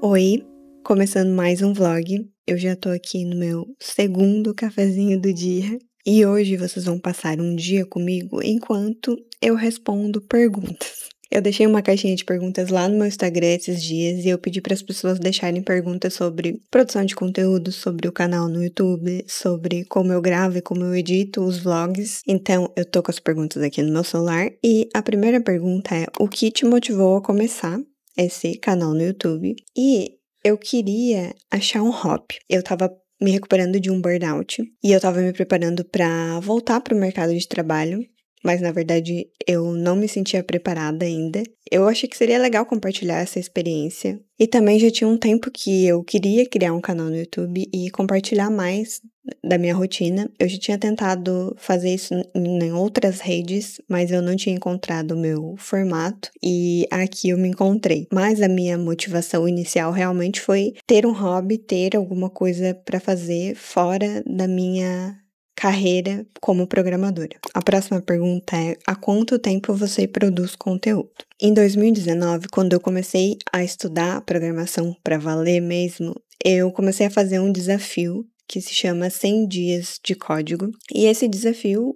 Oi, começando mais um vlog. Eu já tô aqui no meu segundo cafezinho do dia e hoje vocês vão passar um dia comigo enquanto eu respondo perguntas. Eu deixei uma caixinha de perguntas lá no meu Instagram esses dias e eu pedi para as pessoas deixarem perguntas sobre produção de conteúdo, sobre o canal no YouTube, sobre como eu gravo e como eu edito os vlogs. Então, eu tô com as perguntas aqui no meu celular e a primeira pergunta é: o que te motivou a começar esse canal no YouTube? E eu queria achar um hobby. Eu tava me recuperando de um burnout e eu tava me preparando para voltar pro mercado de trabalho. Mas na verdade eu não me sentia preparada ainda. Eu achei que seria legal compartilhar essa experiência. E também já tinha um tempo que eu queria criar um canal no YouTube e compartilhar mais da minha rotina. Eu já tinha tentado fazer isso em outras redes, mas eu não tinha encontrado o meu formato. E aqui eu me encontrei. Mas a minha motivação inicial realmente foi ter um hobby, ter alguma coisa para fazer fora da minha carreira como programadora. A próxima pergunta é: há quanto tempo você produz conteúdo? Em 2019, quando eu comecei a estudar programação para valer mesmo, eu comecei a fazer um desafio que se chama 100 dias de código. E esse desafio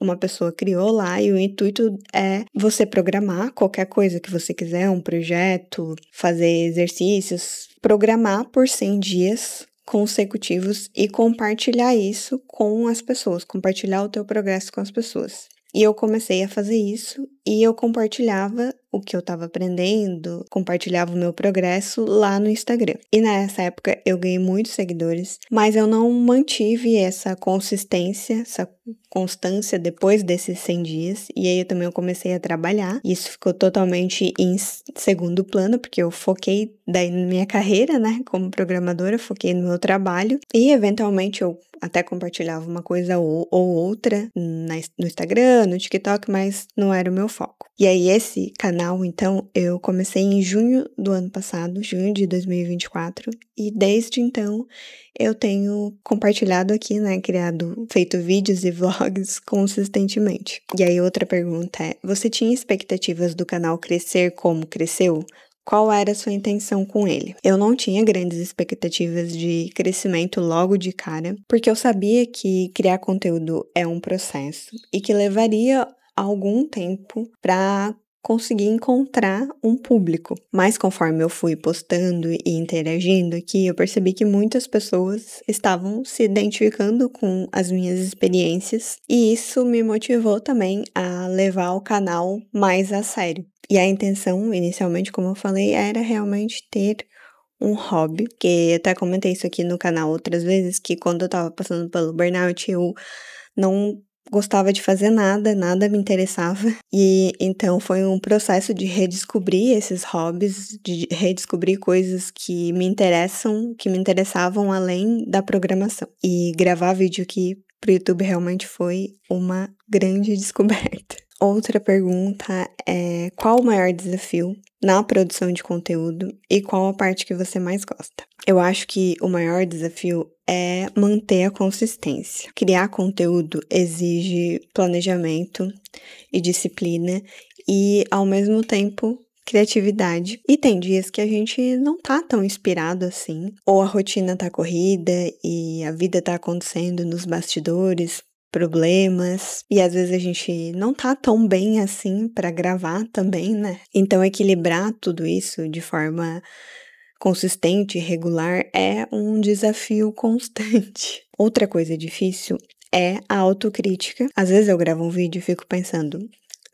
uma pessoa criou lá e o intuito é você programar qualquer coisa que você quiser, um projeto, fazer exercícios, programar por 100 dias consecutivos e compartilhar isso com as pessoas, compartilhar o teu progresso com as pessoas. E eu comecei a fazer isso e eu compartilhava o que eu estava aprendendo, compartilhava o meu progresso lá no Instagram. E nessa época eu ganhei muitos seguidores, mas eu não mantive essa consistência, essa constância depois desses 100 dias. E aí eu comecei a trabalhar. Isso ficou totalmente em segundo plano, porque eu foquei daí na minha carreira, né, como programadora, foquei no meu trabalho. E eventualmente eu até compartilhava uma coisa ou outra no Instagram, no TikTok, mas não era o meu foco. E aí esse canal, então, eu comecei em junho do ano passado, junho de 2024, e desde então eu tenho compartilhado aqui, né, feito vídeos e vlogs consistentemente. E aí outra pergunta é: você tinha expectativas do canal crescer como cresceu? Qual era a sua intenção com ele? Eu não tinha grandes expectativas de crescimento logo de cara, porque eu sabia que criar conteúdo é um processo e que levaria algum tempo para conseguir encontrar um público. Mas conforme eu fui postando e interagindo aqui, eu percebi que muitas pessoas estavam se identificando com as minhas experiências e isso me motivou também a levar o canal mais a sério. E a intenção, inicialmente, como eu falei, era realmente ter um hobby, que eu até comentei isso aqui no canal outras vezes, que quando eu tava passando pelo burnout, eu não gostava de fazer nada me interessava. E então foi um processo de redescobrir esses hobbies, de redescobrir coisas que me interessavam além da programação. E gravar vídeo aqui pro YouTube realmente foi uma grande descoberta. Outra pergunta é: qual o maior desafio na produção de conteúdo e qual a parte que você mais gosta? Eu acho que o maior desafio é manter a consistência. Criar conteúdo exige planejamento e disciplina e, ao mesmo tempo, criatividade. E tem dias que a gente não tá tão inspirado assim, ou a rotina tá corrida e a vida tá acontecendo nos bastidores, problemas, e às vezes a gente não tá tão bem assim para gravar também, né? Então equilibrar tudo isso de forma consistente e regular é um desafio constante. Outra coisa difícil é a autocrítica. Às vezes eu gravo um vídeo e fico pensando: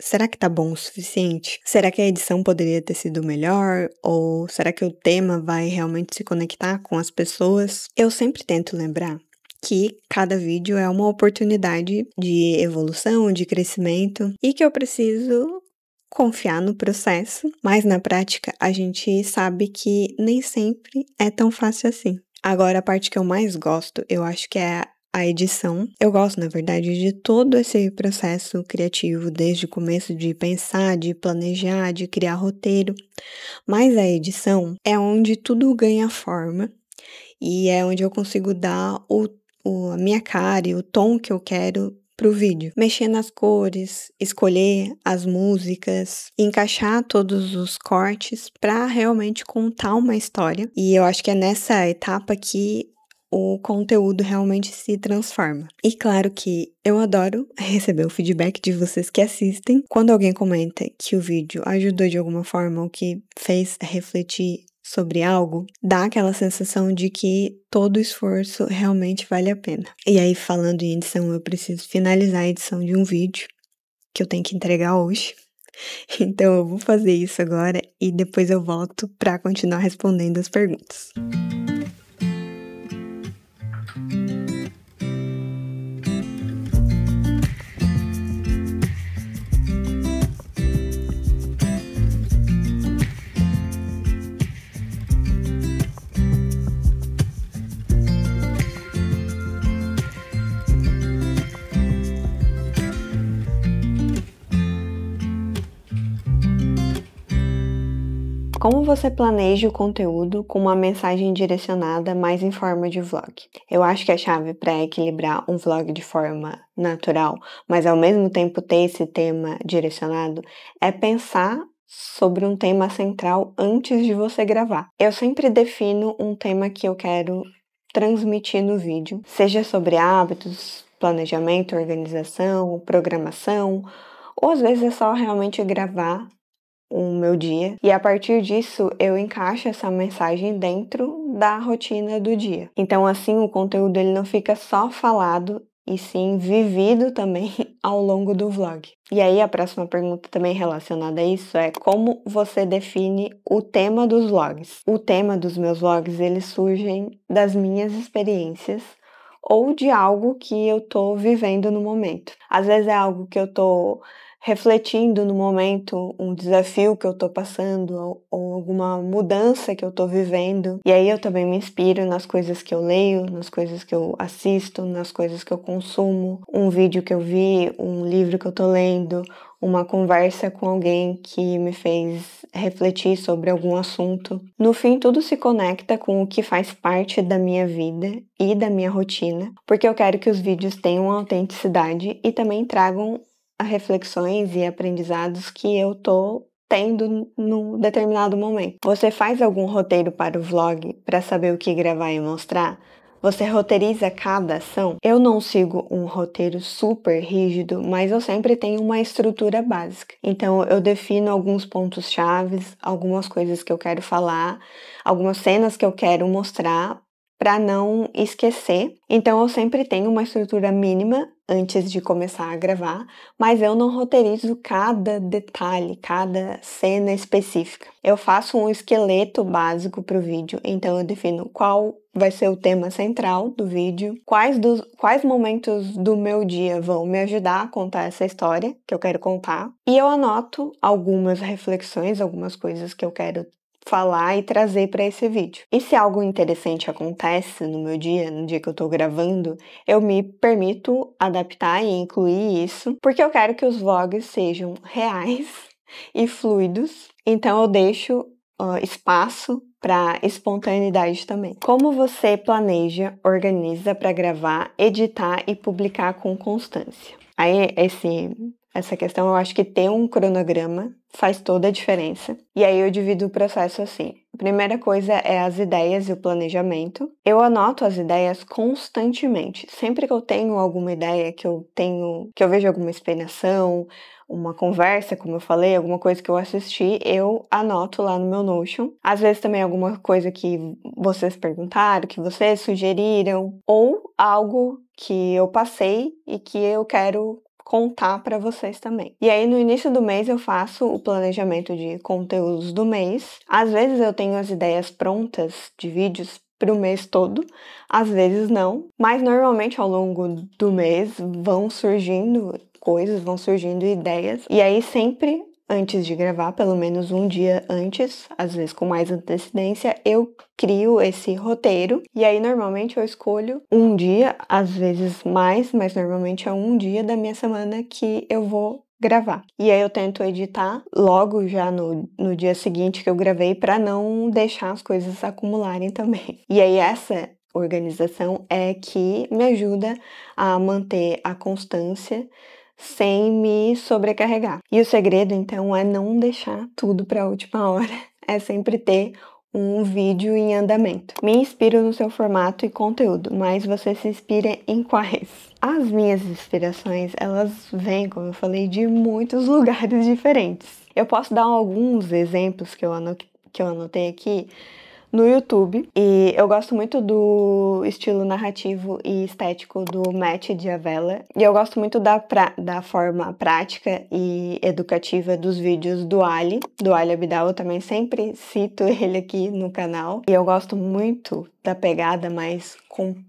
será que tá bom o suficiente? Será que a edição poderia ter sido melhor? Ou será que o tema vai realmente se conectar com as pessoas? Eu sempre tento lembrar que cada vídeo é uma oportunidade de evolução, de crescimento e que eu preciso confiar no processo, mas na prática a gente sabe que nem sempre é tão fácil assim. Agora, a parte que eu mais gosto, eu acho que é a edição. Eu gosto, na verdade, de todo esse processo criativo, desde o começo de pensar, de planejar, de criar roteiro, mas a edição é onde tudo ganha forma e é onde eu consigo dar a minha cara e o tom que eu quero pro vídeo. Mexer nas cores, escolher as músicas, encaixar todos os cortes para realmente contar uma história. E eu acho que é nessa etapa que o conteúdo realmente se transforma. E claro que eu adoro receber o feedback de vocês que assistem. Quando alguém comenta que o vídeo ajudou de alguma forma ou que fez refletir sobre algo, dá aquela sensação de que todo esforço realmente vale a pena. E aí, falando em edição, eu preciso finalizar a edição de um vídeo que eu tenho que entregar hoje. Então eu vou fazer isso agora e depois eu volto para continuar respondendo as perguntas. Como você planeja o conteúdo com uma mensagem direcionada mais em forma de vlog? Eu acho que a chave para equilibrar um vlog de forma natural, mas ao mesmo tempo ter esse tema direcionado, é pensar sobre um tema central antes de você gravar. Eu sempre defino um tema que eu quero transmitir no vídeo, seja sobre hábitos, planejamento, organização, programação, ou às vezes é só realmente gravar o meu dia, e a partir disso eu encaixo essa mensagem dentro da rotina do dia. Então assim o conteúdo ele não fica só falado, e sim vivido também ao longo do vlog. E aí a próxima pergunta também relacionada a isso é como você define o tema dos vlogs? O tema dos meus vlogs, eles surgem das minhas experiências ou de algo que eu tô vivendo no momento. Às vezes é algo que eu tô refletindo no momento, um desafio que eu tô passando ou alguma mudança que eu tô vivendo. E aí eu também me inspiro nas coisas que eu leio, nas coisas que eu assisto, nas coisas que eu consumo, um vídeo que eu vi, um livro que eu tô lendo, uma conversa com alguém que me fez refletir sobre algum assunto. No fim, tudo se conecta com o que faz parte da minha vida e da minha rotina, porque eu quero que os vídeos tenham autenticidade e também tragam reflexões e aprendizados que eu tô tendo num determinado momento. Você faz algum roteiro para o vlog para saber o que gravar e mostrar? Você roteiriza cada ação? Eu não sigo um roteiro super rígido, mas eu sempre tenho uma estrutura básica. Então eu defino alguns pontos chaves, algumas coisas que eu quero falar, algumas cenas que eu quero mostrar para não esquecer. Então eu sempre tenho uma estrutura mínima antes de começar a gravar, mas eu não roteirizo cada detalhe, cada cena específica. Eu faço um esqueleto básico para o vídeo, então eu defino qual vai ser o tema central do vídeo, quais momentos do meu dia vão me ajudar a contar essa história que eu quero contar, e eu anoto algumas reflexões, algumas coisas que eu quero falar e trazer para esse vídeo. E se algo interessante acontece no meu dia, no dia que eu tô gravando, eu me permito adaptar e incluir isso, porque eu quero que os vlogs sejam reais e fluidos, então eu deixo espaço para espontaneidade também. Como você planeja, organiza para gravar, editar e publicar com constância? Aí essa questão eu acho que ter um cronograma faz toda a diferença. E aí eu divido o processo assim. A primeira coisa é as ideias e o planejamento. Eu anoto as ideias constantemente. Sempre que eu tenho alguma ideia, que eu vejo alguma inspiração, uma conversa, como eu falei, alguma coisa que eu assisti, eu anoto lá no meu Notion. Às vezes também alguma coisa que vocês perguntaram, que vocês sugeriram, ou algo que eu passei e que eu quero contar para vocês também. E aí no início do mês eu faço o planejamento de conteúdos do mês. Às vezes eu tenho as ideias prontas de vídeos para o mês todo, às vezes não, mas normalmente ao longo do mês vão surgindo coisas, vão surgindo ideias, e aí sempre antes de gravar, pelo menos um dia antes, às vezes com mais antecedência, eu crio esse roteiro, e aí normalmente eu escolho um dia, às vezes mais, mas normalmente é um dia da minha semana que eu vou gravar. E aí eu tento editar logo já no dia seguinte que eu gravei para não deixar as coisas acumularem também. E aí essa organização é que me ajuda a manter a constância sem me sobrecarregar. E o segredo, então, é não deixar tudo para a última hora. É sempre ter um vídeo em andamento. Me inspiro no seu formato e conteúdo, mas você se inspira em quais? As minhas inspirações, elas vêm, como eu falei, de muitos lugares diferentes. Eu posso dar alguns exemplos que eu anotei aqui no YouTube, e eu gosto muito do estilo narrativo e estético do Matt D'Avella, e eu gosto muito da forma prática e educativa dos vídeos do Ali Abidal. Eu também sempre cito ele aqui no canal, e eu gosto muito da pegada mais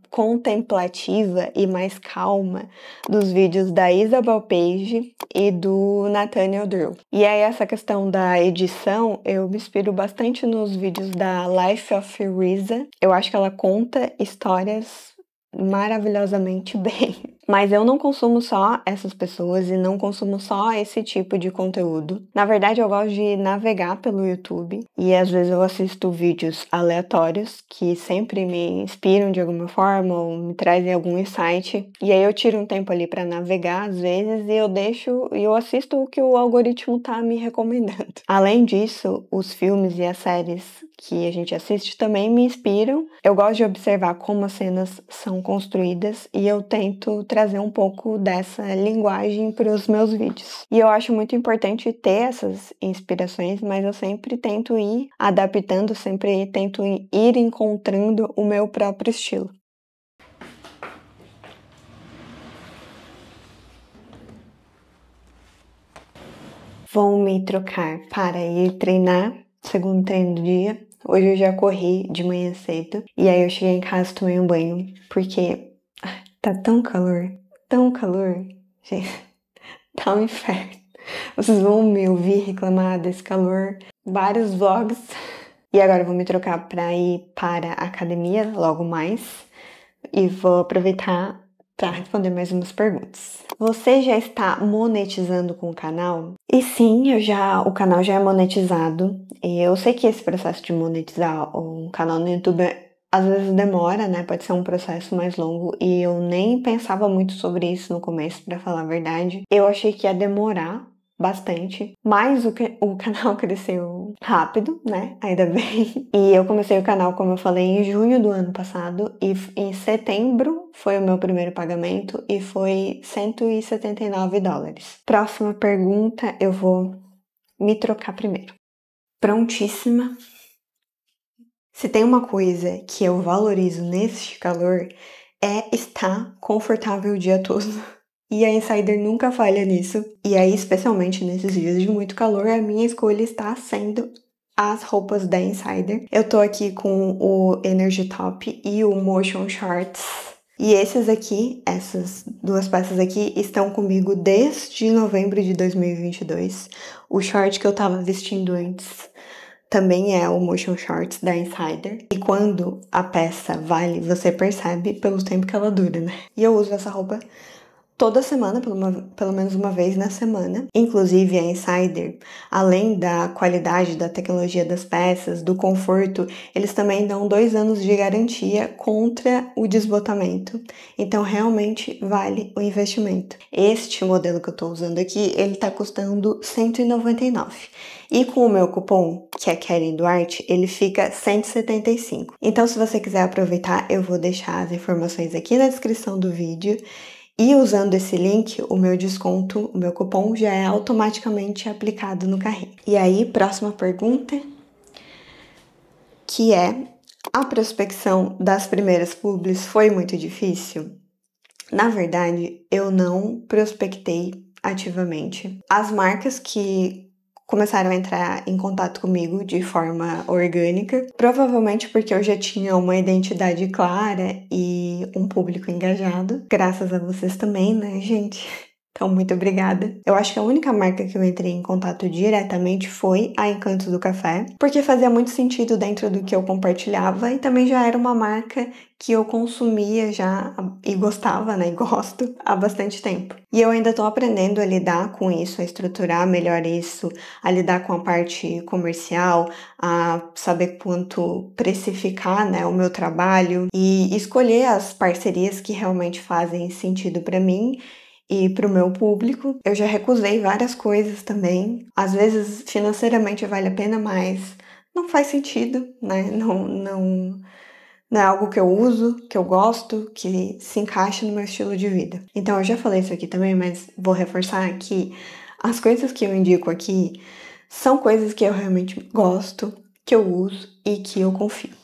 contemplativa e mais calma dos vídeos da Isabel Page e do Nathaniel Drew. E aí essa questão da edição, eu me inspiro bastante nos vídeos da Life of Risa. Eu acho que ela conta histórias maravilhosamente bem. Mas eu não consumo só essas pessoas e não consumo só esse tipo de conteúdo. Na verdade, eu gosto de navegar pelo YouTube e às vezes eu assisto vídeos aleatórios que sempre me inspiram de alguma forma ou me trazem algum insight. E aí eu tiro um tempo ali para navegar às vezes e eu assisto o que o algoritmo tá me recomendando. Além disso, os filmes e as séries que a gente assiste também me inspiram. Eu gosto de observar como as cenas são construídas e eu tento trazer um pouco dessa linguagem para os meus vídeos. E eu acho muito importante ter essas inspirações, mas eu sempre tento ir adaptando, sempre tento ir encontrando o meu próprio estilo. Vou me trocar para ir treinar, segundo treino do dia. Hoje eu já corri de manhã cedo e aí eu cheguei em casa e tomei um banho, porque tá tão calor, gente, tá um inferno. Vocês vão me ouvir reclamar desse calor, vários vlogs. E agora eu vou me trocar para ir para a academia logo mais e vou aproveitar para responder mais umas perguntas. Você já está monetizando com o canal? E sim, o canal já é monetizado. E eu sei que esse processo de monetizar um canal no YouTube às vezes demora, né? Pode ser um processo mais longo e eu nem pensava muito sobre isso no começo, para falar a verdade. Eu achei que ia demorar bastante, mas o canal cresceu rápido, né? Ainda bem. E eu comecei o canal, como eu falei, em junho do ano passado e em setembro foi o meu primeiro pagamento e foi $179. Próxima pergunta, eu vou me trocar primeiro. Prontíssima. Se tem uma coisa que eu valorizo nesse calor é estar confortável o dia todo. E a Insider nunca falha nisso. E aí, especialmente nesses dias de muito calor, a minha escolha está sendo as roupas da Insider. Eu tô aqui com o Energy Top e o Motion Shorts. E essas duas peças aqui, estão comigo desde novembro de 2022. O short que eu tava vestindo antes também é o Motion Shorts da Insider. E quando a peça vale, você percebe pelo tempo que ela dura, né? E eu uso essa roupa toda semana, pelo menos uma vez na semana. Inclusive, a Insider, além da qualidade, da tecnologia das peças, do conforto, eles também dão 2 anos de garantia contra o desbotamento. Então, realmente vale o investimento. Este modelo que eu tô usando aqui, ele tá custando R$199. E com o meu cupom, que é Keren Duarte, ele fica R$175. Então, se você quiser aproveitar, eu vou deixar as informações aqui na descrição do vídeo. E usando esse link, o meu desconto, o meu cupom já é automaticamente aplicado no carrinho. E aí, próxima pergunta, que é: a prospecção das primeiras publis foi muito difícil? Na verdade, eu não prospectei ativamente. As marcas que começaram a entrar em contato comigo de forma orgânica, provavelmente porque eu já tinha uma identidade clara e um público engajado, graças a vocês também, né, gente? Então, muito obrigada. Eu acho que a única marca que eu entrei em contato diretamente foi a Encantos do Café, porque fazia muito sentido dentro do que eu compartilhava e também já era uma marca que eu consumia já e gostava, né, e gosto há bastante tempo. E eu ainda tô aprendendo a lidar com isso, a estruturar melhor isso, a lidar com a parte comercial, a saber quanto precificar, né, o meu trabalho e escolher as parcerias que realmente fazem sentido para mim e para o meu público. Eu já recusei várias coisas também. Às vezes financeiramente vale a pena, mas não faz sentido, né? Não é algo que eu uso, que eu gosto, que se encaixa no meu estilo de vida. Então eu já falei isso aqui também, mas vou reforçar que as coisas que eu indico aqui são coisas que eu realmente gosto, que eu uso e que eu confio.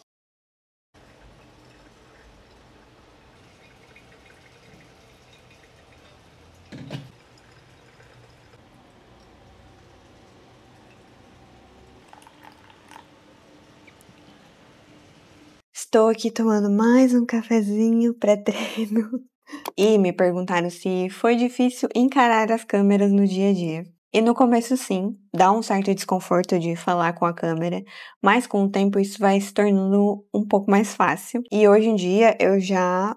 Estou aqui tomando mais um cafezinho pré-treino e me perguntaram se foi difícil encarar as câmeras no dia a dia. E no começo sim, dá um certo desconforto de falar com a câmera, mas com o tempo isso vai se tornando um pouco mais fácil. E hoje em dia eu já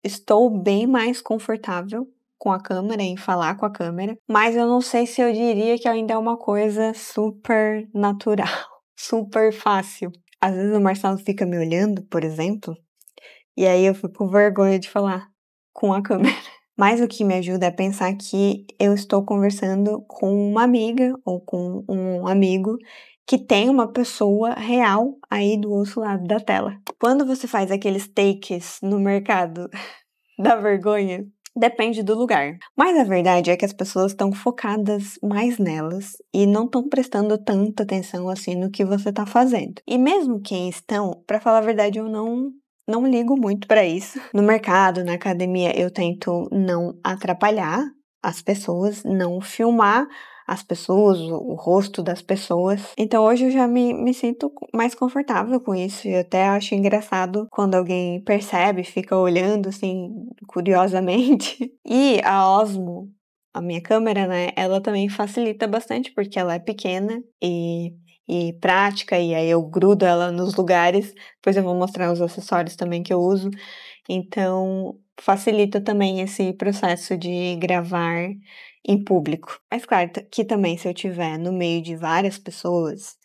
estou bem mais confortável com a câmera, em falar com a câmera, mas eu não sei se eu diria que ainda é uma coisa super natural, super fácil. Às vezes o Marcelo fica me olhando, por exemplo, e aí eu fico com vergonha de falar com a câmera. Mas o que me ajuda é pensar que eu estou conversando com uma amiga ou com um amigo que tem uma pessoa real aí do outro lado da tela. Quando você faz aqueles takes no mercado da vergonha, depende do lugar. Mas a verdade é que as pessoas estão focadas mais nelas e não estão prestando tanta atenção assim no que você está fazendo. E mesmo quem estão, para falar a verdade, eu não ligo muito para isso. No mercado, na academia, eu tento não atrapalhar as pessoas, não filmar as pessoas, o rosto das pessoas. Então hoje eu já me sinto mais confortável com isso e até acho engraçado quando alguém percebe, fica olhando assim, curiosamente. E a Osmo, a minha câmera, né, ela também facilita bastante porque ela é pequena e prática, e aí eu grudo ela nos lugares, depois eu vou mostrar os acessórios também que eu uso, então facilita também esse processo de gravar em público. Mas claro que também se eu estiver no meio de várias pessoas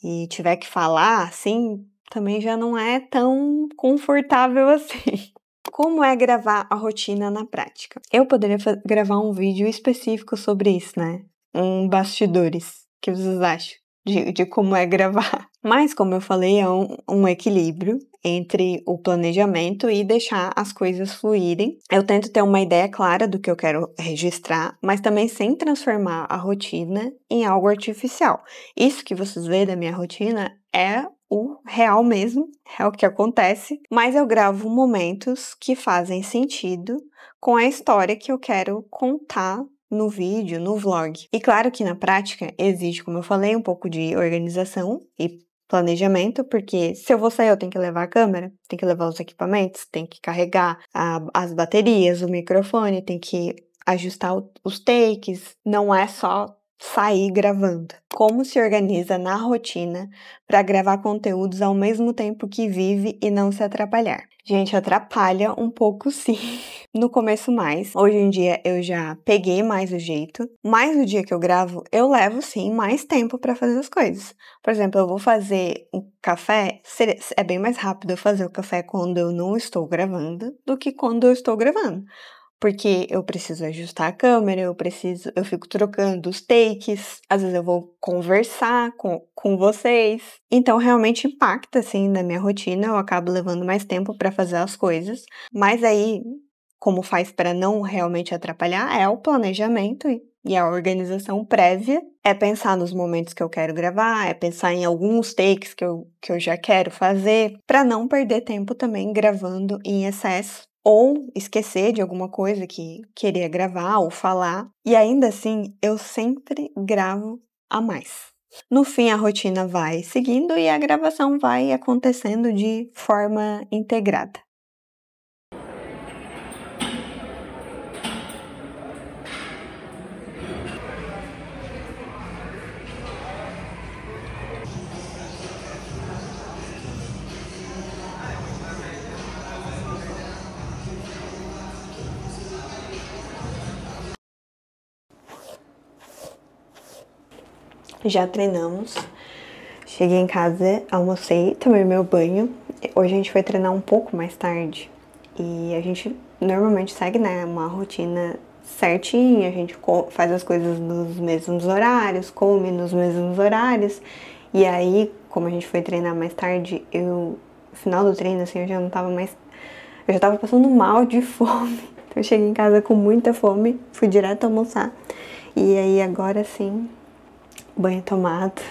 e tiver que falar, assim, também já não é tão confortável assim. Como é gravar a rotina na prática? Eu poderia gravar um vídeo específico sobre isso, né? Bastidores. O que vocês acham de como é gravar? Mas, como eu falei, é um equilíbrio entre o planejamento e deixar as coisas fluírem. Eu tento ter uma ideia clara do que eu quero registrar, mas também sem transformar a rotina em algo artificial. Isso que vocês veem da minha rotina é o real mesmo, é o que acontece, mas eu gravo momentos que fazem sentido com a história que eu quero contar no vídeo, no vlog. E claro que na prática exige, como eu falei, um pouco de organização e planejamento, porque se eu vou sair, eu tenho que levar a câmera, tenho que levar os equipamentos, tenho que carregar as baterias, o microfone, tenho que ajustar os takes, não é só sair gravando. Como se organiza na rotina para gravar conteúdos ao mesmo tempo que vive e não se atrapalhar? Gente, atrapalha um pouco sim. No começo mais. Hoje em dia eu já peguei mais o jeito. Mas no dia que eu gravo, eu levo sim mais tempo para fazer as coisas. Por exemplo, eu vou fazer um café, é bem mais rápido eu fazer o café quando eu não estou gravando do que quando eu estou gravando. Porque eu preciso ajustar a câmera, eu fico trocando os takes, às vezes eu vou conversar com vocês. Então, realmente impacta, assim, na minha rotina, eu acabo levando mais tempo para fazer as coisas. Mas aí, como faz para não realmente atrapalhar, é o planejamento e a organização prévia. É pensar nos momentos que eu quero gravar, é pensar em alguns takes que eu já quero fazer, para não perder tempo também gravando em excesso ou esquecer de alguma coisa que queria gravar ou falar. E ainda assim, eu sempre gravo a mais. No fim, a rotina vai seguindo e a gravação vai acontecendo de forma integrada. Já treinamos. Cheguei em casa, almocei, tomei meu banho. Hoje a gente foi treinar um pouco mais tarde. E a gente normalmente segue, né, uma rotina certinha. A gente faz as coisas nos mesmos horários, come nos mesmos horários. E aí, como a gente foi treinar mais tarde, no final do treino, assim, eu já não tava mais... Eu já tava passando mal de fome. Então eu cheguei em casa com muita fome, fui direto almoçar. E aí agora sim, banho tomado.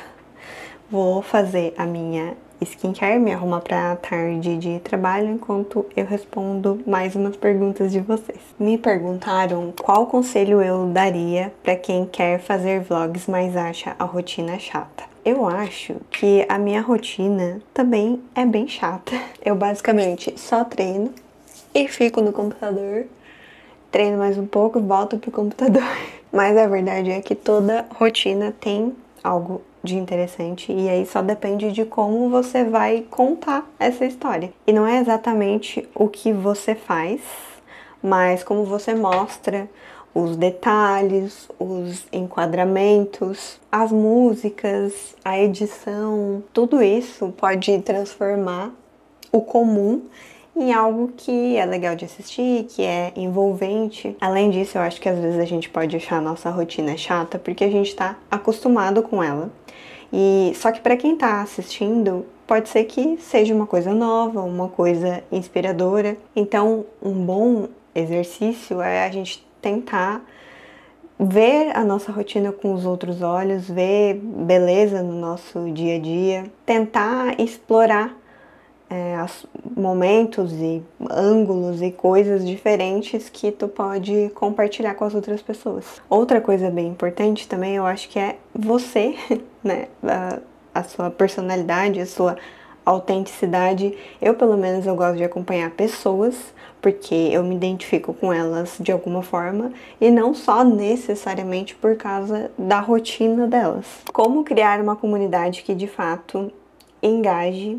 Vou fazer a minha skincare, me arrumar pra tarde de trabalho, enquanto eu respondo mais umas perguntas de vocês. Me perguntaram qual conselho eu daria pra quem quer fazer vlogs, mas acha a rotina chata. Eu acho que a minha rotina também é bem chata. Eu basicamente só treino e fico no computador, treino mais um pouco e volto pro computador. Mas a verdade é que toda rotina tem algo de interessante e aí só depende de como você vai contar essa história. E não é exatamente o que você faz, mas como você mostra os detalhes, os enquadramentos, as músicas, a edição, tudo isso pode transformar o comum em algo que é legal de assistir, que é envolvente. Além disso, eu acho que às vezes a gente pode achar a nossa rotina chata porque a gente tá acostumado com ela. E só que para quem tá assistindo, pode ser que seja uma coisa nova, uma coisa inspiradora. Então, um bom exercício é a gente tentar ver a nossa rotina com os outros olhos, ver beleza no nosso dia a dia, tentar explorar momentos e ângulos e coisas diferentes que tu pode compartilhar com as outras pessoas. Outra coisa bem importante também, eu acho que é você, né? A sua personalidade, a sua autenticidade. Eu, pelo menos, eu gosto de acompanhar pessoas, porque eu me identifico com elas de alguma forma e não só necessariamente por causa da rotina delas. Como criar uma comunidade que de fato engaje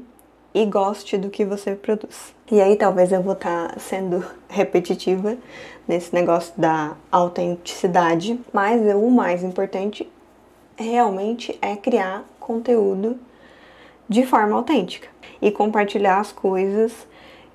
e goste do que você produz. E aí talvez eu vou estar sendo repetitiva nesse negócio da autenticidade, mas o mais importante realmente é criar conteúdo de forma autêntica e compartilhar as coisas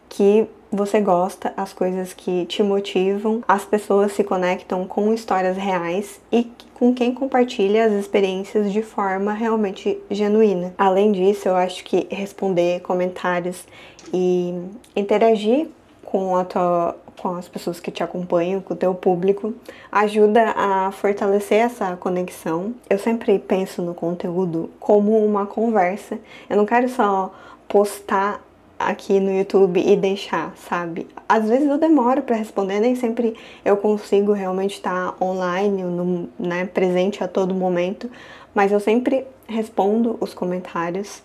que você gosta, as coisas que te motivam. As pessoas se conectam com histórias reais e com quem compartilha as experiências de forma realmente genuína. Além disso, eu acho que responder comentários e interagir com as pessoas que te acompanham, com o teu público, ajuda a fortalecer essa conexão. Eu sempre penso no conteúdo como uma conversa. Eu não quero só postar aqui no YouTube e deixar, sabe? Às vezes eu demoro para responder, nem sempre eu consigo realmente estar online, né, presente a todo momento, mas eu sempre respondo os comentários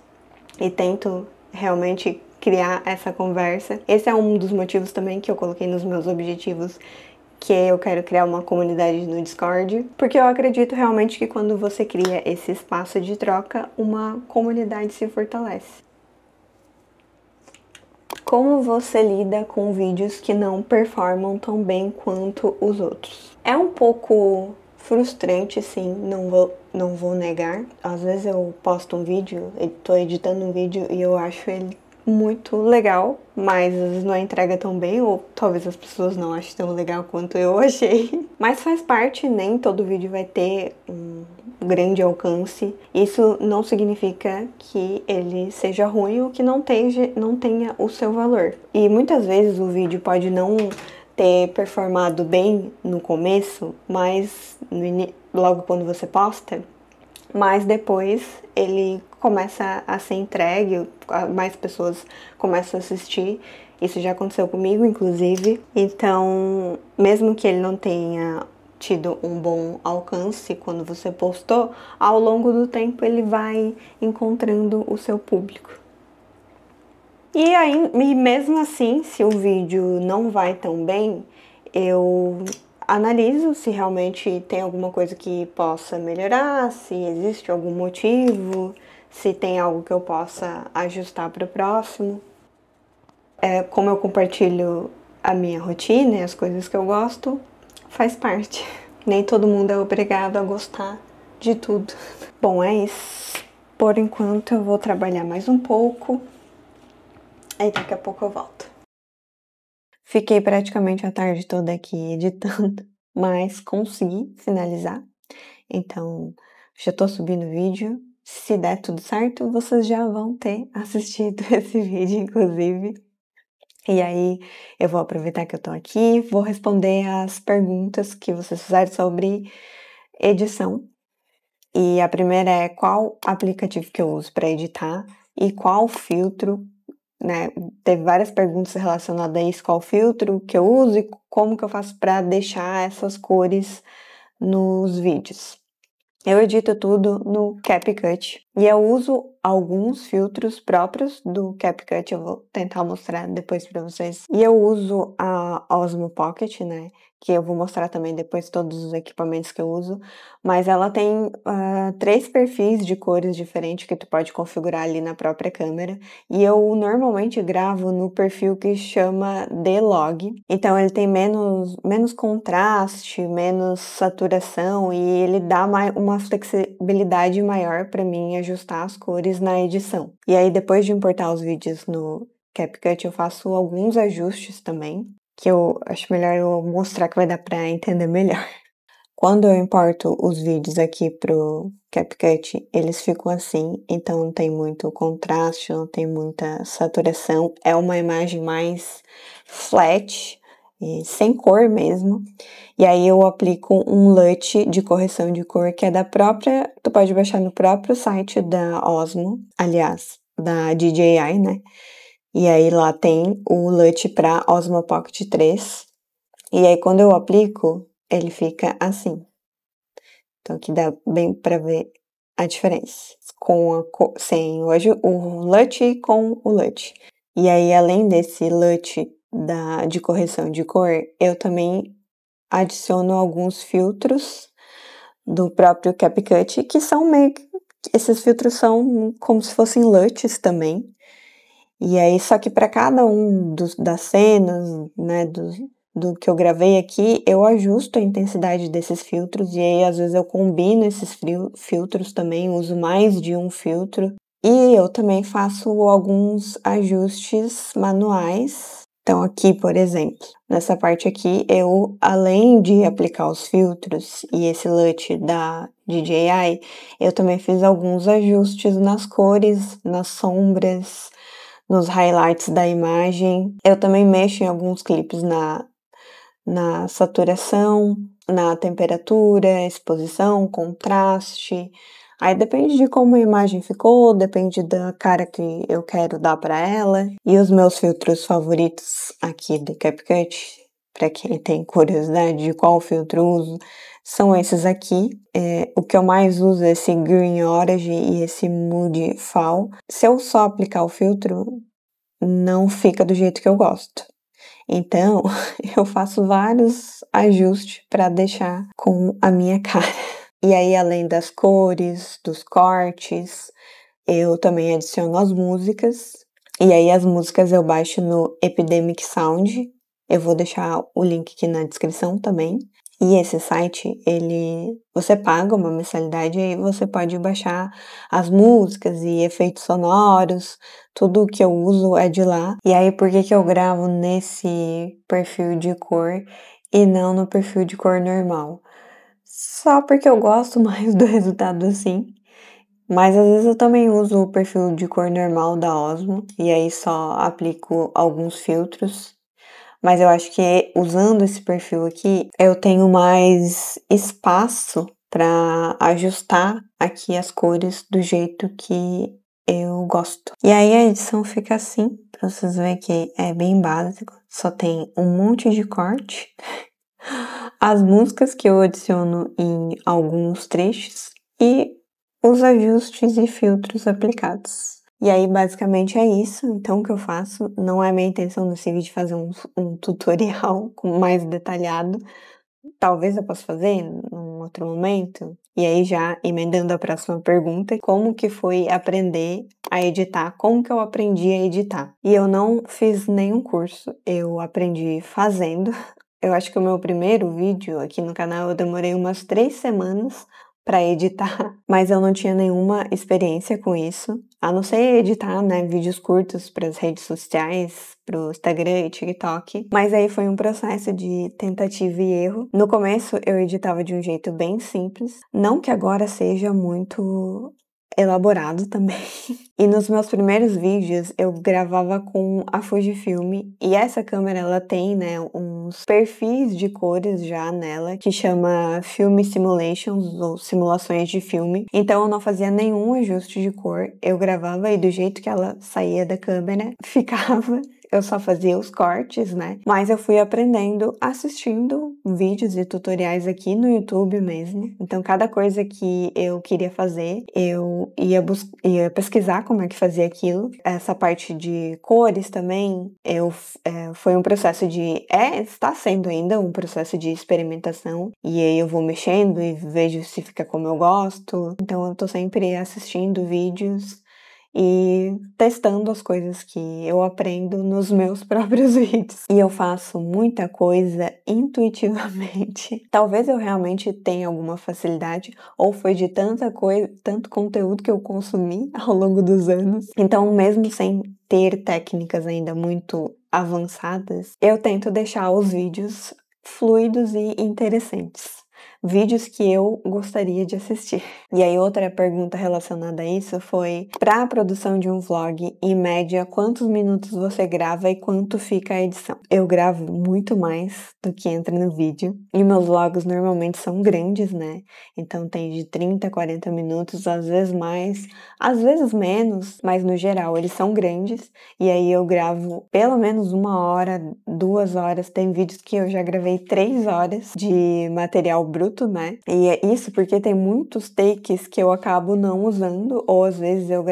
e tento realmente criar essa conversa. Esse é um dos motivos também que eu coloquei nos meus objetivos, que eu quero criar uma comunidade no Discord, porque eu acredito realmente que quando você cria esse espaço de troca, uma comunidade se fortalece. Como você lida com vídeos que não performam tão bem quanto os outros? É um pouco frustrante, sim, não vou negar. Às vezes eu posto um vídeo, tô editando um vídeo e eu acho ele muito legal, mas às vezes não entrega tão bem, ou talvez as pessoas não achem tão legal quanto eu achei. Mas faz parte, nem todo vídeo vai ter um grande alcance. Isso não significa que ele seja ruim ou que não tenha o seu valor. E muitas vezes o vídeo pode não ter performado bem no começo, mas logo quando você posta, mas depois ele começa a ser entregue, mais pessoas começam a assistir. Isso já aconteceu comigo, inclusive. Então, mesmo que ele não tenha tido um bom alcance quando você postou, ao longo do tempo ele vai encontrando o seu público. E aí, mesmo assim, se o vídeo não vai tão bem, eu analiso se realmente tem alguma coisa que possa melhorar, se existe algum motivo, se tem algo que eu possa ajustar para o próximo. Como eu compartilho a minha rotina e as coisas que eu gosto, faz parte. Nem todo mundo é obrigado a gostar de tudo. Bom, é isso. Por enquanto eu vou trabalhar mais um pouco, aí daqui a pouco eu volto. Fiquei praticamente a tarde toda aqui editando, mas consegui finalizar. Então, já tô subindo o vídeo. Se der tudo certo, vocês já vão ter assistido esse vídeo, inclusive. E aí, eu vou aproveitar que eu tô aqui, vou responder as perguntas que vocês fizeram sobre edição. E a primeira é qual aplicativo que eu uso para editar e qual filtro, né? Teve várias perguntas relacionadas a isso, qual filtro que eu uso e como que eu faço para deixar essas cores nos vídeos. Eu edito tudo no CapCut e eu uso alguns filtros próprios do CapCut, eu vou tentar mostrar depois para vocês. E eu uso a Osmo Pocket, né, que eu vou mostrar também depois todos os equipamentos que eu uso, mas ela tem 3 perfis de cores diferentes que tu pode configurar ali na própria câmera, e eu normalmente gravo no perfil que chama D-Log, então ele tem menos contraste, menos saturação, e ele dá uma flexibilidade maior para mim ajustar as cores na edição. E aí depois de importar os vídeos no CapCut eu faço alguns ajustes também, que eu acho melhor eu mostrar que vai dar para entender melhor. Quando eu importo os vídeos aqui pro CapCut, eles ficam assim, então não tem muito contraste, não tem muita saturação, é uma imagem mais flat, sem cor mesmo. E aí eu aplico um LUT de correção de cor, que é da própria, tu pode baixar no próprio site da Osmo, aliás, da DJI, né? E aí lá tem o LUT para Osmo Pocket 3. E aí quando eu aplico, ele fica assim. Então aqui dá bem para ver a diferença. Sem o LUT e com o LUT. E aí além desse LUT de correção de cor, eu também adiciono alguns filtros do próprio CapCut, que são meio que... Esses filtros são como se fossem LUTs também. E aí, só que para cada um das cenas, né, do que eu gravei aqui, eu ajusto a intensidade desses filtros, e aí às vezes eu combino esses filtros também, uso mais de um filtro. E eu também faço alguns ajustes manuais. Então aqui, por exemplo, nessa parte aqui, eu, além de aplicar os filtros e esse LUT da DJI, eu também fiz alguns ajustes nas cores, nas sombras, nos highlights da imagem. Eu também mexo em alguns clipes na saturação, na temperatura, exposição, contraste. Aí depende de como a imagem ficou, depende da cara que eu quero dar para ela. E os meus filtros favoritos aqui do CapCut, para quem tem curiosidade de qual filtro uso, são esses aqui. O que eu mais uso é esse Green Orange e esse Moody Fall. Se eu só aplicar o filtro, não fica do jeito que eu gosto. Então, eu faço vários ajustes para deixar com a minha cara. E aí, além das cores, dos cortes, eu também adiciono as músicas. E aí, as músicas eu baixo no Epidemic Sound. Eu vou deixar o link aqui na descrição também. E esse site, você paga uma mensalidade e aí você pode baixar as músicas e efeitos sonoros, tudo que eu uso é de lá. E aí, por que eu gravo nesse perfil de cor e não no perfil de cor normal? Só porque eu gosto mais do resultado assim. Mas às vezes eu também uso o perfil de cor normal da Osmo e aí só aplico alguns filtros. Mas eu acho que usando esse perfil aqui, eu tenho mais espaço para ajustar aqui as cores do jeito que eu gosto. E aí a edição fica assim, pra vocês verem que é bem básico, só tem um monte de corte. As músicas que eu adiciono em alguns trechos e os ajustes e filtros aplicados. E aí, basicamente, é isso, então, que eu faço. Não é minha intenção nesse vídeo fazer um tutorial mais detalhado. Talvez eu possa fazer num outro momento. E aí, já emendando a próxima pergunta, como que foi aprender a editar? Como que eu aprendi a editar? E eu não fiz nenhum curso, eu aprendi fazendo. Eu acho que o meu primeiro vídeo aqui no canal, eu demorei umas 3 semanas para editar, mas eu não tinha nenhuma experiência com isso, a não ser editar, né, vídeos curtos para as redes sociais, para o Instagram e TikTok. Mas aí foi um processo de tentativa e erro. No começo eu editava de um jeito bem simples, não que agora seja muito elaborado também. E nos meus primeiros vídeos eu gravava com a Fujifilm, e essa câmera ela tem, né, uns perfis de cores já nela, que chama Film Simulations, ou simulações de filme. Então eu não fazia nenhum ajuste de cor, eu gravava e do jeito que ela saía da câmera, ficava. Eu só fazia os cortes, né? Mas eu fui aprendendo assistindo vídeos e tutoriais aqui no YouTube mesmo. Então, cada coisa que eu queria fazer, eu ia pesquisar como é que fazia aquilo. Essa parte de cores também, foi um processo está sendo ainda um processo de experimentação. E aí eu vou mexendo e vejo se fica como eu gosto. Então, eu tô sempre assistindo vídeos e testando as coisas que eu aprendo nos meus próprios vídeos. E eu faço muita coisa intuitivamente. Talvez eu realmente tenha alguma facilidade, ou foi de tanta coisa, tanto conteúdo que eu consumi ao longo dos anos. Então, mesmo sem ter técnicas ainda muito avançadas, eu tento deixar os vídeos fluidos e interessantes. Vídeos que eu gostaria de assistir. E aí outra pergunta relacionada a isso foi: para a produção de um vlog, em média, quantos minutos você grava e quanto fica a edição? Eu gravo muito mais do que entra no vídeo. E meus vlogs normalmente são grandes, né? Então tem de 30 a 40 minutos, às vezes mais, às vezes menos, mas no geral eles são grandes. E aí eu gravo pelo menos 1 hora, 2 horas. Tem vídeos que eu já gravei 3 horas de material bruto, né? E é isso porque tem muitos takes que eu acabo não usando, ou às vezes eu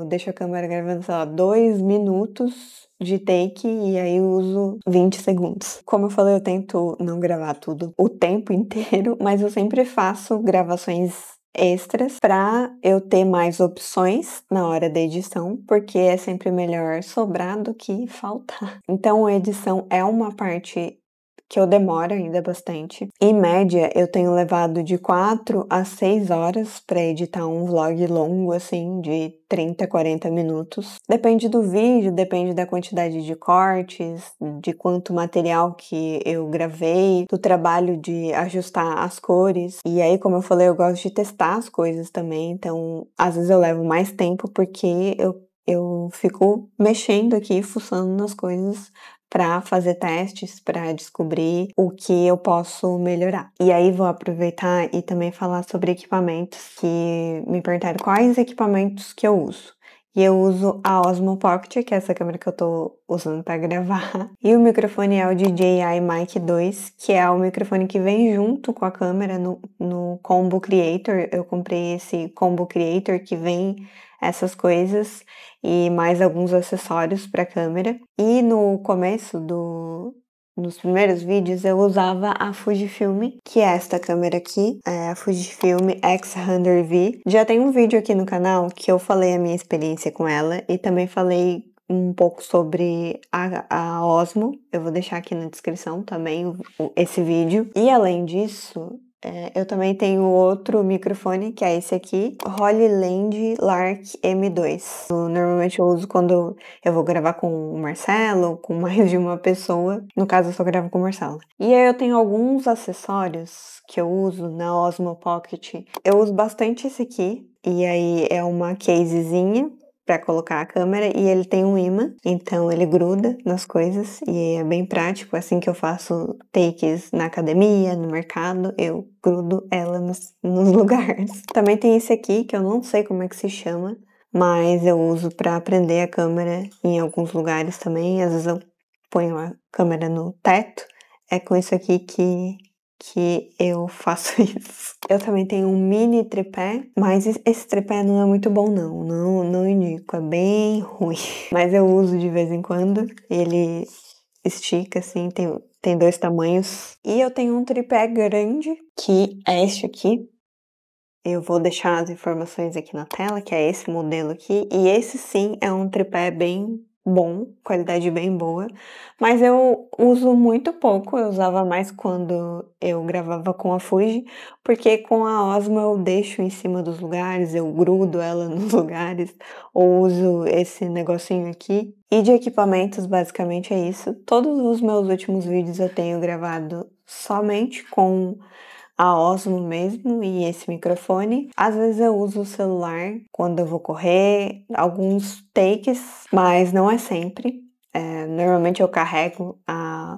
deixo a câmera gravando, sei lá, 2 minutos de take e aí eu uso 20 segundos. Como eu falei, eu tento não gravar tudo o tempo inteiro, mas eu sempre faço gravações extras para eu ter mais opções na hora da edição, porque é sempre melhor sobrar do que faltar. Então a edição é uma parte que eu demoro ainda bastante. Em média, eu tenho levado de 4 a 6 horas para editar um vlog longo, assim, de 30 a 40 minutos. Depende do vídeo, depende da quantidade de cortes, de quanto material que eu gravei, do trabalho de ajustar as cores. E aí, como eu falei, eu gosto de testar as coisas também, então às vezes eu levo mais tempo porque eu fico mexendo aqui, fuçando nas coisas para fazer testes, para descobrir o que eu posso melhorar. E aí vou aproveitar e também falar sobre equipamentos, que me perguntaram quais equipamentos que eu uso. E eu uso a Osmo Pocket, que é essa câmera que eu tô usando para gravar. E o microfone é o DJI Mic 2, que é o microfone que vem junto com a câmera no Combo Creator. Eu comprei esse Combo Creator que vem essas coisas e mais alguns acessórios para a câmera. E no começo nos primeiros vídeos eu usava a Fujifilm, que é esta câmera aqui, é a Fujifilm X100V. Já tem um vídeo aqui no canal que eu falei a minha experiência com ela e também falei um pouco sobre a Osmo. Eu vou deixar aqui na descrição também esse vídeo. E além disso, eu também tenho outro microfone, que é esse aqui, Holyland Lark M2. Normalmente eu uso quando eu vou gravar com o Marcelo, com mais de uma pessoa. No caso, eu só gravo com o Marcelo. E aí eu tenho alguns acessórios que eu uso na Osmo Pocket. Eu uso bastante esse aqui, e aí é uma casezinha para colocar a câmera, e ele tem um ímã, então ele gruda nas coisas e é bem prático. Assim que eu faço takes na academia, no mercado, eu grudo ela nos lugares. Também tem esse aqui, que eu não sei como é que se chama, mas eu uso para prender a câmera em alguns lugares também. Às vezes eu ponho a câmera no teto. É com isso aqui que eu faço isso. Eu também tenho um mini tripé, mas esse tripé não é muito bom não indico, é bem ruim. Mas eu uso de vez em quando, ele estica assim, tem 2 tamanhos. E eu tenho um tripé grande, que é este aqui. Eu vou deixar as informações aqui na tela, que é esse modelo aqui. E esse sim é um tripé bem bom, qualidade bem boa, mas eu uso muito pouco, eu usava mais quando eu gravava com a Fuji, porque com a Osmo eu deixo em cima dos lugares, eu grudo ela nos lugares, ou uso esse negocinho aqui. E de equipamentos, basicamente é isso. Todos os meus últimos vídeos eu tenho gravado somente com a Osmo mesmo e esse microfone. Às vezes eu uso o celular quando eu vou correr, alguns takes, mas não é sempre. Normalmente eu carrego a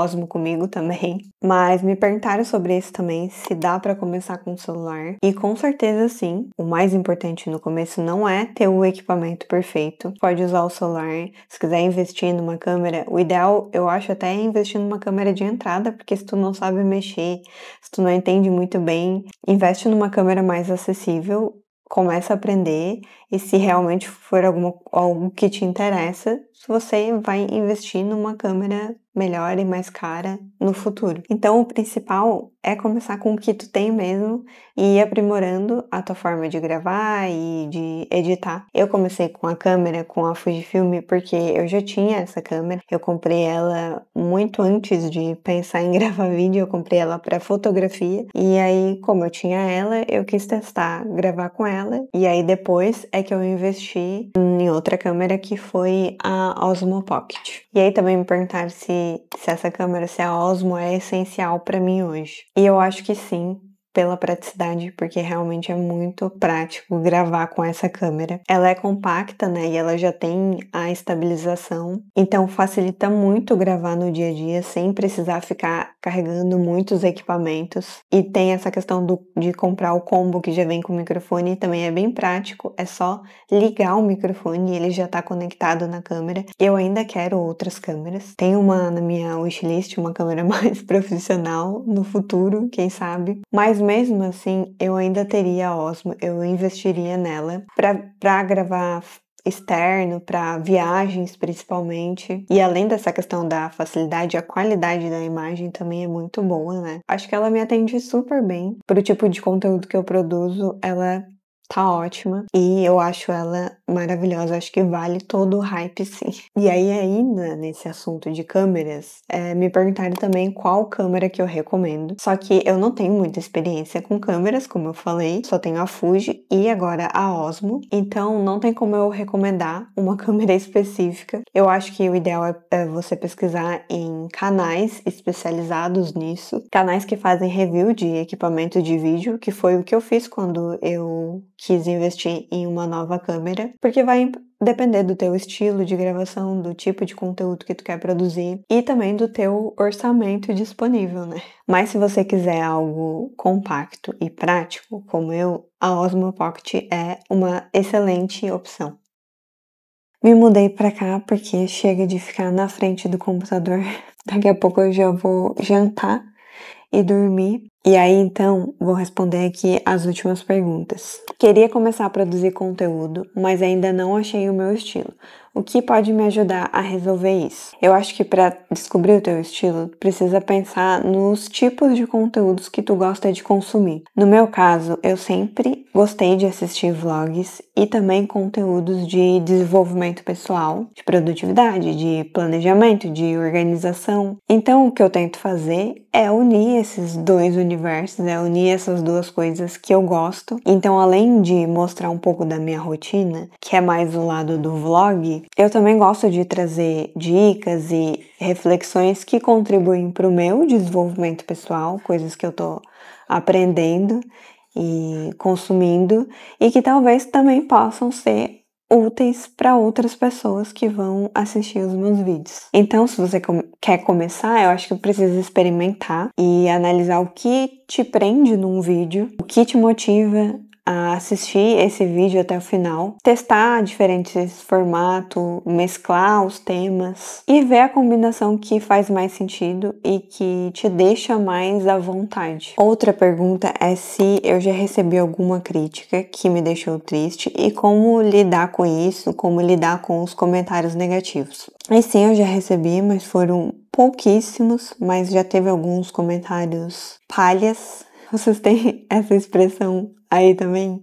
Osmo comigo também. Mas me perguntaram sobre isso também, se dá pra começar com o celular. E com certeza sim. O mais importante no começo não é ter o equipamento perfeito. Pode usar o celular. Se quiser investir numa câmera, o ideal eu acho até é investir numa câmera de entrada, porque se tu não sabe mexer, se tu não entende muito bem, investe numa câmera mais acessível. Começa a aprender e se realmente for algo que te interessa, você vai investir numa câmera melhor e mais cara no futuro. Então o principal é começar com o que tu tem mesmo e ir aprimorando a tua forma de gravar e de editar. Eu comecei com a câmera, com a Fujifilm, porque eu já tinha essa câmera. Eu comprei ela muito antes de pensar em gravar vídeo, eu comprei ela para fotografia. E aí, como eu tinha ela, eu quis testar gravar com ela. E aí depois é que eu investi em outra câmera que foi a Osmo Pocket. E aí também me perguntaram se essa câmera, se a Osmo é essencial para mim hoje. E eu acho que sim, pela praticidade, porque realmente é muito prático gravar com essa câmera. Ela é compacta, né, e ela já tem a estabilização, então facilita muito gravar no dia a dia sem precisar ficar carregando muitos equipamentos. E tem essa questão de comprar o combo que já vem com o microfone, também é bem prático, é só ligar o microfone e ele já tá conectado na câmera. Eu ainda quero outras câmeras. Tem uma na minha wishlist, uma câmera mais profissional no futuro, quem sabe. Mas mesmo assim, eu ainda teria a Osmo, eu investiria nela pra gravar externo, para viagens principalmente. E além dessa questão da facilidade, a qualidade da imagem também é muito boa, né? Acho que ela me atende super bem. Pro tipo de conteúdo que eu produzo, ela tá ótima e eu acho ela maravilhosa, acho que vale todo o hype sim. E aí ainda nesse assunto de câmeras, me perguntaram também qual câmera que eu recomendo, só que eu não tenho muita experiência com câmeras, como eu falei, só tenho a Fuji e agora a Osmo, então não tem como eu recomendar uma câmera específica. Eu acho que o ideal é você pesquisar em canais especializados nisso, canais que fazem review de equipamento de vídeo, que foi o que eu fiz quando eu quis investir em uma nova câmera, porque vai depender do teu estilo de gravação, do tipo de conteúdo que tu quer produzir e também do teu orçamento disponível, né? Mas se você quiser algo compacto e prático, como eu, a Osmo Pocket é uma excelente opção. Me mudei pra cá porque chega de ficar na frente do computador. Daqui a pouco eu já vou jantar e dormir. E aí, então, vou responder aqui as últimas perguntas. Queria começar a produzir conteúdo, mas ainda não achei o meu estilo. O que pode me ajudar a resolver isso? Eu acho que para descobrir o teu estilo, tu precisa pensar nos tipos de conteúdos que tu gosta de consumir. No meu caso, eu sempre gostei de assistir vlogs e também conteúdos de desenvolvimento pessoal, de produtividade, de planejamento, de organização. Então, o que eu tento fazer é unir esses dois universos, unir essas duas coisas que eu gosto. Então, além de mostrar um pouco da minha rotina, que é mais o lado do vlog, eu também gosto de trazer dicas e reflexões que contribuem para o meu desenvolvimento pessoal, coisas que eu tô aprendendo e consumindo e que talvez também possam ser úteis para outras pessoas que vão assistir os meus vídeos. Então, se você quer começar, eu acho que precisa experimentar e analisar o que te prende num vídeo, o que te motiva a assistir esse vídeo até o final, testar diferentes formatos, mesclar os temas e ver a combinação que faz mais sentido e que te deixa mais à vontade. Outra pergunta é se eu já recebi alguma crítica que me deixou triste e como lidar com isso, como lidar com os comentários negativos. E sim, eu já recebi, mas foram pouquíssimos, mas já teve alguns comentários palhas. Vocês têm essa expressão aí também?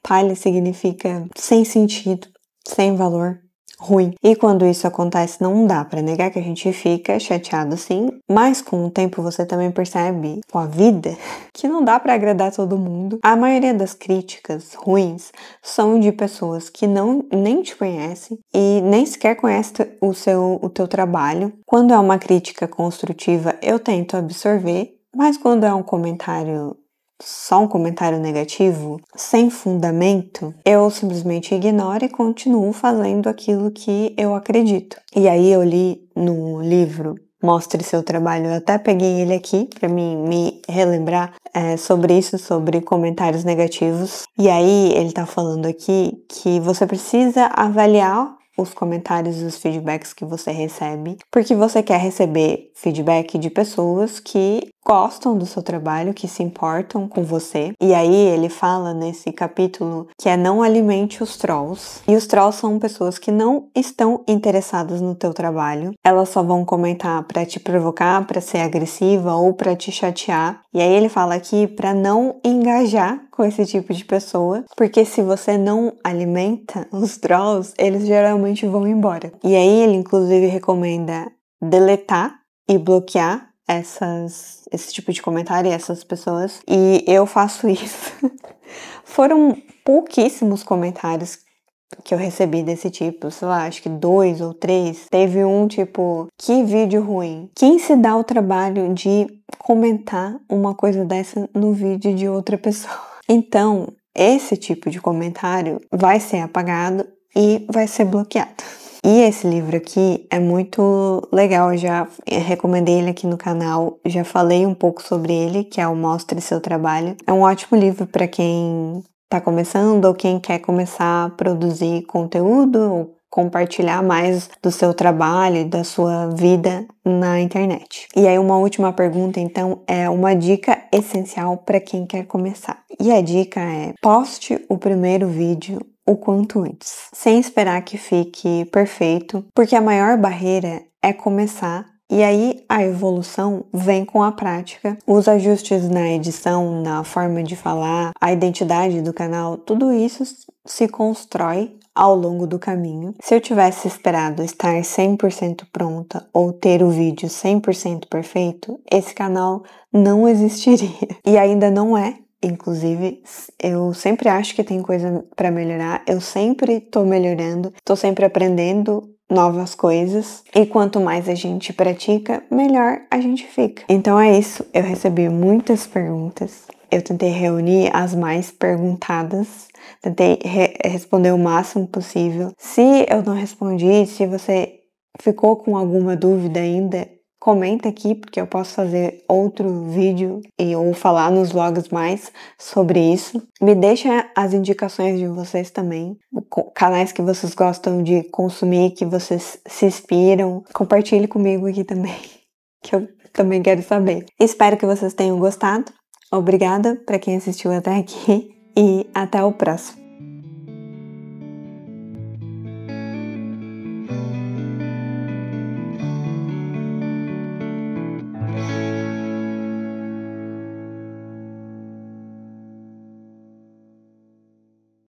Palha significa sem sentido, sem valor, ruim. E quando isso acontece, não dá pra negar que a gente fica chateado sim, mas com o tempo você também percebe com a vida que não dá pra agradar todo mundo. A maioria das críticas ruins são de pessoas que nem te conhecem e nem sequer conhecem o teu trabalho. Quando é uma crítica construtiva, eu tento absorver, mas quando é um comentário, só um comentário negativo, sem fundamento, eu simplesmente ignoro e continuo fazendo aquilo que eu acredito. E aí eu li no livro Mostre Seu Trabalho, eu até peguei ele aqui para me relembrar sobre isso, sobre comentários negativos. E aí ele tá falando aqui que você precisa avaliar os comentários e os feedbacks que você recebe, porque você quer receber feedback de pessoas que gostam do seu trabalho, que se importam com você. E aí ele fala nesse capítulo que não alimente os trolls. E os trolls são pessoas que não estão interessadas no teu trabalho. Elas só vão comentar para te provocar, para ser agressiva ou para te chatear. E aí ele fala aqui para não engajar com esse tipo de pessoa, porque se você não alimenta os trolls, eles geralmente vão embora. E aí ele inclusive recomenda deletar e bloquear esse tipo de comentário e essas pessoas. E eu faço isso. Foram pouquíssimos comentários que eu recebi desse tipo, sei lá, acho que 2 ou 3. Teve um tipo, que vídeo ruim. Quem se dá o trabalho de comentar uma coisa dessa no vídeo de outra pessoa? Então, esse tipo de comentário vai ser apagado e vai ser bloqueado. E esse livro aqui é muito legal, eu já recomendei ele aqui no canal, já falei um pouco sobre ele, que é o Mostre Seu Trabalho. É um ótimo livro para quem tá começando ou quem quer começar a produzir conteúdo ou compartilhar mais do seu trabalho e da sua vida na internet. E aí uma última pergunta, então, é uma dica essencial para quem quer começar. E a dica é: poste o primeiro vídeo o quanto antes, sem esperar que fique perfeito, porque a maior barreira é começar. E aí a evolução vem com a prática. Os ajustes na edição, na forma de falar, a identidade do canal, tudo isso se constrói ao longo do caminho. Se eu tivesse esperado estar 100% pronta ou ter o vídeo 100% perfeito, esse canal não existiria. E ainda não é. Inclusive, eu sempre acho que tem coisa para melhorar, eu sempre tô melhorando, tô sempre aprendendo novas coisas, e quanto mais a gente pratica, melhor a gente fica. Então é isso, eu recebi muitas perguntas, eu tentei reunir as mais perguntadas, tentei responder o máximo possível. Se eu não respondi, se você ficou com alguma dúvida ainda, comenta aqui, porque eu posso fazer outro vídeo ou falar nos vlogs mais sobre isso. Me deixa as indicações de vocês também, canais que vocês gostam de consumir, que vocês se inspiram. Compartilhe comigo aqui também, que eu também quero saber. Espero que vocês tenham gostado. Obrigada para quem assistiu até aqui e até o próximo.